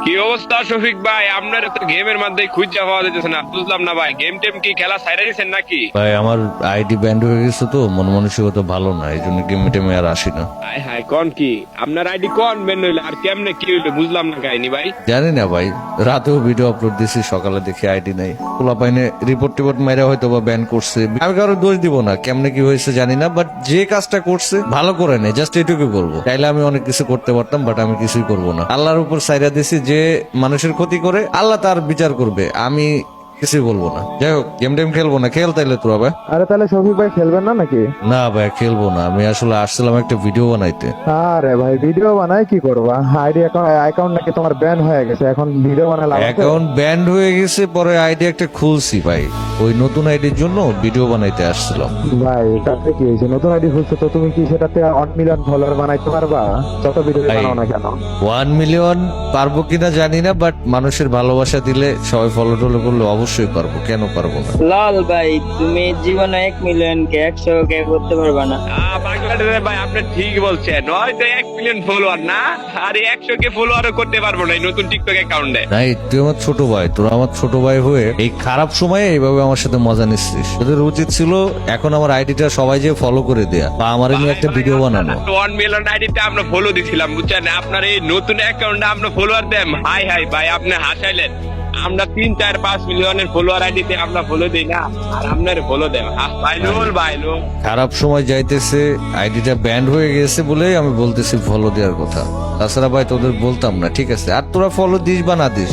কি অবস্থা শফিক ভাই? আপনার তো গেমের মধ্যে খুঁজে পাওয়া যাচ্ছে না, বুঝলাম না ভাই। গেম টেম কি খেলা ছাইড়া দিয়েছেন নাকি? ভাই আমার আইডি ব্যান্ড হয়ে গেছে তো মন মানসিকতা ভালো না, এই জন্য গেমে টেমে আর আসি না। হায় হায়, কোন কি আপনার আইডি কোন বেন হইলো আর কেমনে কি হইলো বুঝলাম না কাহিনী ভাই। জানি না ভাই, রাতেও ভিডিও আপলোড দিছি, সকালে দেখি আইডি নাই। পোলা পাইনে রিপোর্ট টিপোর্ট মেরে হয়তো বা ব্যান করছে। আমি কারো দোষ দিব না, কেমনে কি হয়েছে জানি না, বাট যে কাজটা করছে ভালো করে নেই, জাস্ট এটুকু বলবো। চাইলে আমি অনেক কিছু করতে পারতাম, বাট আমি কিছুই করবো না। আল্লাহর উপর সাইরা দিছি, যে মানুষের ক্ষতি করে আল্লাহ তার বিচার করবে, আমি কিছুই বলবো না। যাই হোক, গেম টেম খেলবো না। খেল তাইলে তোরা ভাই। আরে তাহলে শফিক ভাই খেলবেন না নাকি? না ভাই খেলবো না, আমি আসলে আসছিলাম একটা ভিডিও বানাইতে। আরে ভাই ভিডিও বানায় কি করবা? আইডি অ্যাকাউন্ট নাকি তোমার ব্যান হয়ে গেছে, এখন ভিডিও বানালে লাভ আছে? অ্যাকাউন্ট ব্যান্ড হয়ে গেছে, পরে আইডি একটা খুলছি ভাই, ওই নতুন আইডির জন্য ভিডিও বানাইতে আসছিলাম। ভাই তাতে কি হয়েছে? নতুন আইডি খুলছো তো তুমি কি সেটাতে 1 মিলিয়ন ফলোয়ার বানাইতে পারবা? যত ভিডিও ভাই, বানাও না কেন? 1 মিলিয়ন পারবো কিনা জানি না, বাট মানুষের ভালোবাসা দিলে, সবাই ফলো টলো করলে অবশ্যই পারবো, কেন পারবো না। লাল ভাই, তুমি জীবনে 1 মিলিয়ন কে 100 কে করতে পারবা না। বাংলাদেশের ভাই আপনি ঠিক বলছেন, হয়তো 1 মিলিয়ন ফলোয়ার না, আর 100 কে ফলোয়ারও করতে পারবো না এই নতুন টিকটক অ্যাকাউন্টে। নাই, তুই আমার ছোট ভাই, তোরা আমার ছোট ভাই হয়ে এই খারাপ সময়ে এইভাবে আমার সাথে মজা নিচ্ছিস। তোদের উচিত ছিল এখন আমার আইডিটা সবাই যে ফলো করে দেয়া, বা আমার নিয়ে একটা ভিডিও বানানো। 1 মিলিয়ন আইডিতে আমরা ফলো দিছিলাম বুঝছেন, আপনার এই নতুন অ্যাকাউন্টে আমরা ফলোয়ার দেন। হাই হাই ভাই, আপনি হাসাইলেন। আমরা 3-4-5 মিলিয়নের ফলোয়ার আইডিতে আমরা ফলো দিই না, আর আপনার ফলো দেন। বাইলুল বাইলুল খারাপ সময় যাইতেছে, আইডিটা ব্যান্ড হয়ে গেছে বলেই আমি বলতেছি ফলো দেওয়ার কথা। তাছাড়া ভাই তোদের বলতাম না, ঠিক আছে? আর তোরা ফলো দিস বা না দিস,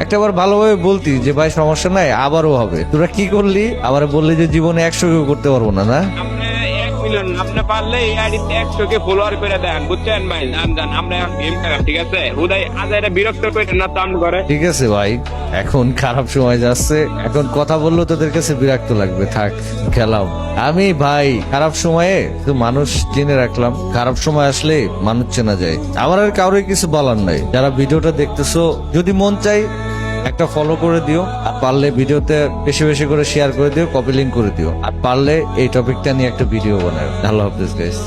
একটাবার ভালোভাবে বলতি যে ভাই সমস্যা নাই, আবারও হবে। তোরা কি করলি? আবার বললি যে জীবনে 100 কেউ করতে পারবো না। না আপনি 1 মিলিয়ন আপনি পারলে এই আইডিতে 100 কে ফলোয়ার করে দেন বুঝছেন ভাই। জান আমরা এখন গেম খেলা, ঠিক আছে? উদয় আজ এটা বিরক্ত করেন না তো আমি করে। ঠিক আছে ভাই, এখন খারাপ সময় যাচ্ছে, এখন কথা বললেও তোদের কাছে বিরক্ত লাগবে, থাক খেলাও। আমি ভাই খারাপ সময়ে তো মানুষ চিনে রাখলাম, খারাপ সময় আসলে মানুষ চেনা যায়। আমার আর কারোই কিছু বলার নাই। যারা ভিডিওটা দেখতেছো, যদি মন চাই একটা ফলো করে দিও, আর পারলে ভিডিওতে বেশি বেশি করে শেয়ার করে দিও, কপি লিঙ্ক করে দিও, আর পারলে এই টপিকটা নিয়ে একটা ভিডিও বানাও। আল্লাহ হাফেজ গাইস।